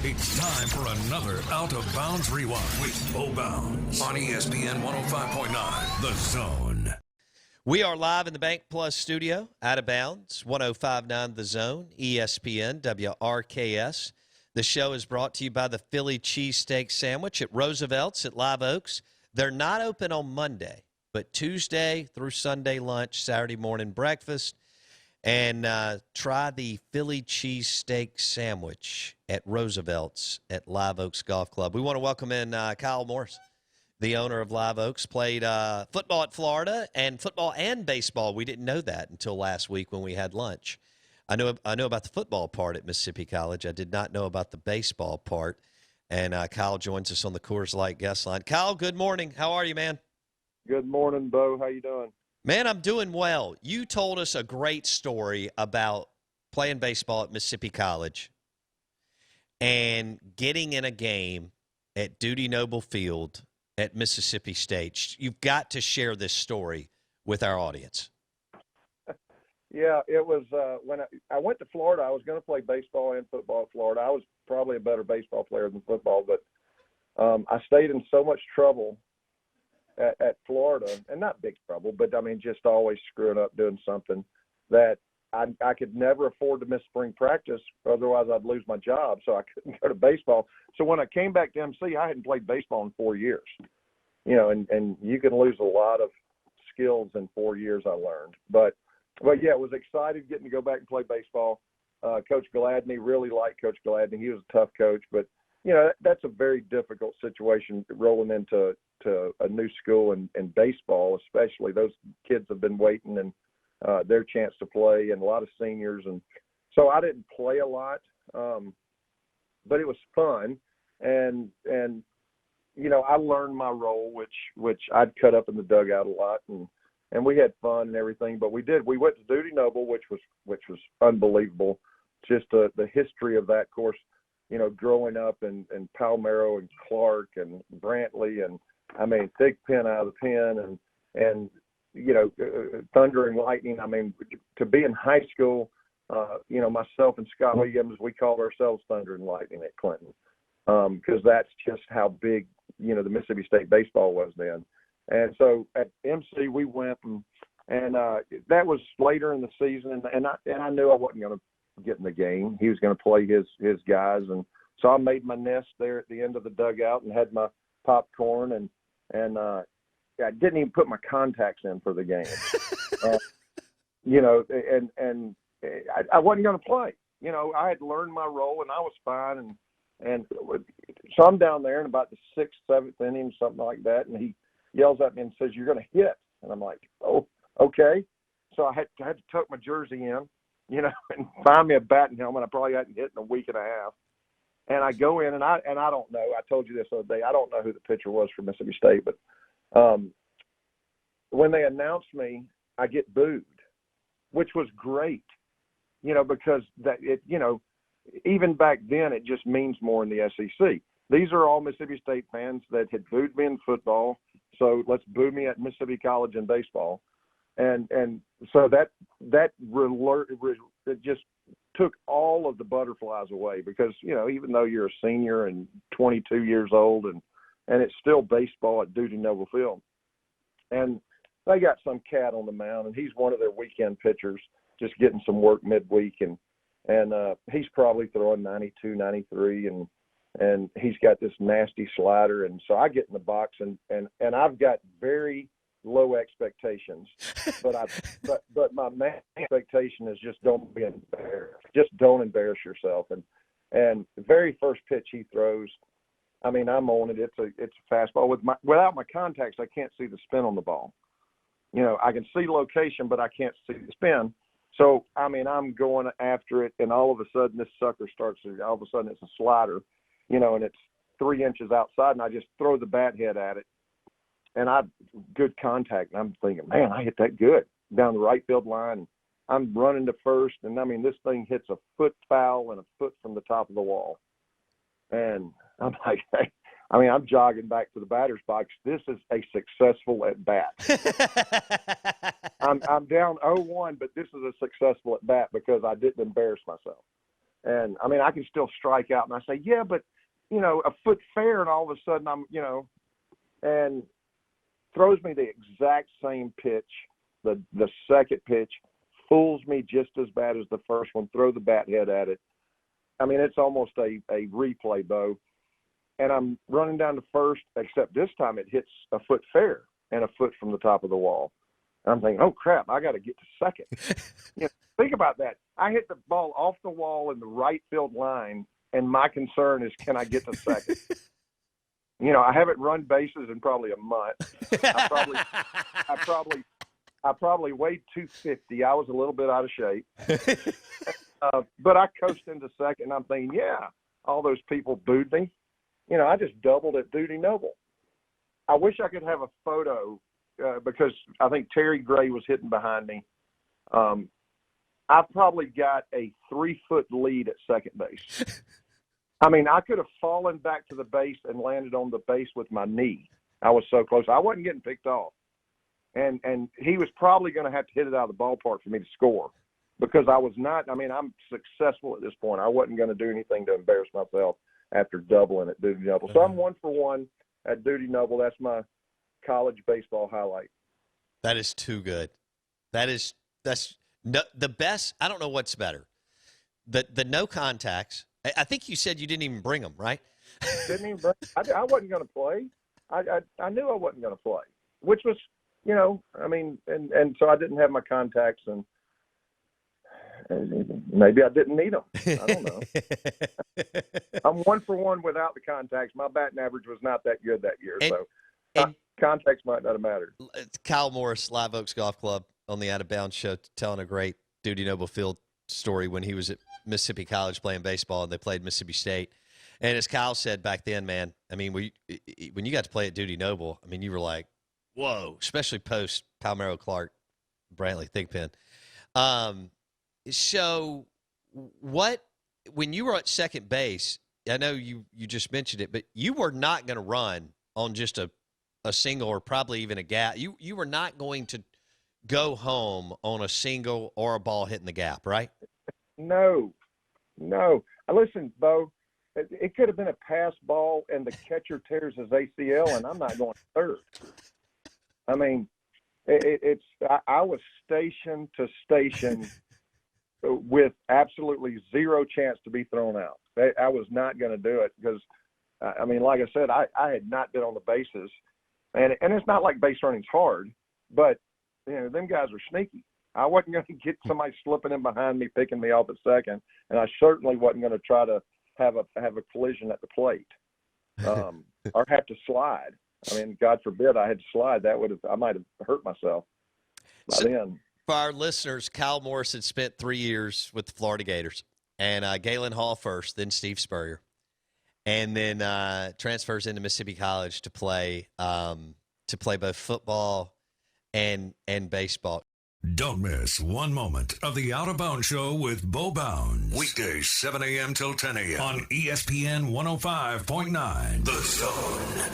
It's time for another Out of Bounds Rewind with Bo Bounds on ESPN 105.9 The Zone. We are live in the Bank Plus studio, Out of Bounds, 105.9 The Zone, ESPN, WRKS. The show is brought to you by the Philly cheesesteak sandwich at Roosevelt's at Live Oaks. They're not open on Monday, but Tuesday through Sunday lunch, Saturday morning breakfast. And try the Philly cheesesteak sandwich at Roosevelt's at Live Oaks Golf Club. We want to welcome in Kyle Morris, the owner of Live Oaks. Played football at Florida and football and baseball. We didn't know that until last week when we had lunch. I know about the football part at Mississippi College. I did not know about the baseball part. And Kyle joins us on the Coors Light guest line. Kyle, good morning. How are you, man? Good morning, Bo. How you doing? Man, I'm doing well. You told us a great story about playing baseball at Mississippi College and getting in a game at Dudy Noble Field at Mississippi State. You've got to share this story with our audience. Yeah, it was when I went to Florida. I was going to play baseball and football at Florida. I was probably a better baseball player than football, but I stayed in so much trouble at Florida, and not big trouble, but I mean, just always screwing up doing something that I could never afford to miss spring practice. Otherwise I'd lose my job. So I couldn't go to baseball. So when I came back to MC, I hadn't played baseball in 4 years, you know, and you can lose a lot of skills in 4 years I learned, but yeah, I was excited getting to go back and play baseball. Coach Gladney, really liked Coach Gladney. He was a tough coach, but you know, that's a very difficult situation rolling into a new school and baseball, especially. Those kids have been waiting and their chance to play, and a lot of seniors. And so I didn't play a lot, but it was fun. And you know, I learned my role, which I'd cut up in the dugout a lot, and we had fun and everything. But we went to Dudy Noble, which was unbelievable. Just the history of that course. You know, growing up in Palmero and Clark and Brantley, and I mean, Thick Pen out of the pen, and you know, Thunder and Lightning. I mean, to be in high school, you know, myself and Scott Williams, we called ourselves Thunder and Lightning at Clinton, because that's just how big, you know, the Mississippi State baseball was then. And so at MC we went, and that was later in the season, and I knew I wasn't going to get in the game. He was going to play his guys, and so I made my nest there at the end of the dugout and had my popcorn, and I didn't even put my contacts in for the game. You know, and I wasn't going to play. You know, I had learned my role, and I was fine, and so I'm down there in about the 6th, 7th inning, something like that, and he yells at me and says, "You're going to hit," and I'm like, "Oh, okay." So I had to tuck my jersey in, you know, and find me a batting helmet. I probably hadn't hit in a week and a half. And I go in, and I don't know. I told you this the other day. I don't know who the pitcher was for Mississippi State, but when they announced me, I get booed, which was great, you know, because you know, even back then it just means more in the SEC. These are all Mississippi State fans that had booed me in football, so let's boo me at Mississippi College in baseball. And so that it just took all of the butterflies away, because, you know, even though you're a senior and 22 years old, and it's still baseball at Dudy Noble Field. And they got some cat on the mound, and he's one of their weekend pitchers, just getting some work midweek, and he's probably throwing 92, 93, and he's got this nasty slider. And so I get in the box, and I've got very low expectations, but my main expectation is just don't be embarrassed. Just don't embarrass yourself. And the very first pitch he throws, I mean, I'm on it. It's a fastball. Without my contacts, I can't see the spin on the ball. You know, I can see location, but I can't see the spin. So, I mean, I'm going after it, and all of a sudden this sucker starts to, all of a sudden it's a slider, you know, and it's 3 inches outside, and I just throw the bat head at it. And good contact. And I'm thinking, man, I hit that good down the right field line. I'm running to first, and I mean, this thing hits a foot foul and a foot from the top of the wall. And I'm like, hey, I mean, I'm jogging back to the batter's box. This is a successful at bat. I'm down 0-1, but this is a successful at bat because I didn't embarrass myself. And I mean, I can still strike out, and I say, yeah, but a foot fair, and all of a sudden I'm, and throws me the exact same pitch, the second pitch, fools me just as bad as the first one. Throw the bat head at it. I mean, it's almost a replay, Bo. And I'm running down to first, except this time it hits a foot fair and a foot from the top of the wall. And I'm thinking, oh crap, I got to get to second. Think about that. I hit the ball off the wall in the right field line, and my concern is, can I get to second? I haven't run bases in probably a month. I probably weighed 250. I was a little bit out of shape. But I coasted into second, and I'm thinking, yeah, all those people booed me. I just doubled at Dudy Noble. I wish I could have a photo because I think Terry Gray was hitting behind me. I probably got a 3-foot lead at second base. I mean, I could have fallen back to the base and landed on the base with my knee. I was so close. I wasn't getting picked off. And he was probably going to have to hit it out of the ballpark for me to score because I was not – I mean, I'm successful at this point. I wasn't going to do anything to embarrass myself after doubling at Dudy Noble. So I'm 1 for 1 at Dudy Noble. That's my college baseball highlight. That is too good. That's the best. I don't know what's better. The no contacts. I think you said you didn't even bring them, right? Didn't even bring. I wasn't going to play. I knew I wasn't going to play, which was, I mean, and so I didn't have my contacts, and maybe I didn't need them. I don't know. I'm 1 for 1 without the contacts. My batting average was not that good that year, so contacts might not have mattered. Kyle Morris, Live Oaks Golf Club, on the Out of Bounds show, telling a great Dudy Noble Field story when he was at Mississippi College playing baseball, and they played Mississippi State. And as Kyle said back then, man, I mean, when you got to play at Dudy Noble, I mean, you were like, whoa, especially post Palmero Clark, Brantley Thigpen. So when you were at second base, I know you just mentioned it, but you were not going to run on just a single or probably even a gap. You were not going to go home on a single or a ball hitting the gap, right? No. Listen, Bo, it could have been a pass ball and the catcher tears his ACL, and I'm not going third. I mean, I was station to station with absolutely zero chance to be thrown out. I was not going to do it because, I mean, like I said, I had not been on the bases, and it's not like base running's hard, but them guys are sneaky. I wasn't going to get somebody slipping in behind me, picking me off at second, and I certainly wasn't going to try to have a collision at the plate or have to slide. I mean, God forbid I had to slide. I might have hurt myself by then. For our listeners, Kyle Morris had spent 3 years with the Florida Gators, and Galen Hall first, then Steve Spurrier, and then transfers into Mississippi College to play both football and baseball. Don't miss one moment of the Out of Bounds Show with Bo Bounds. Weekdays 7 a.m. till 10 a.m. on ESPN 105.9 The Zone.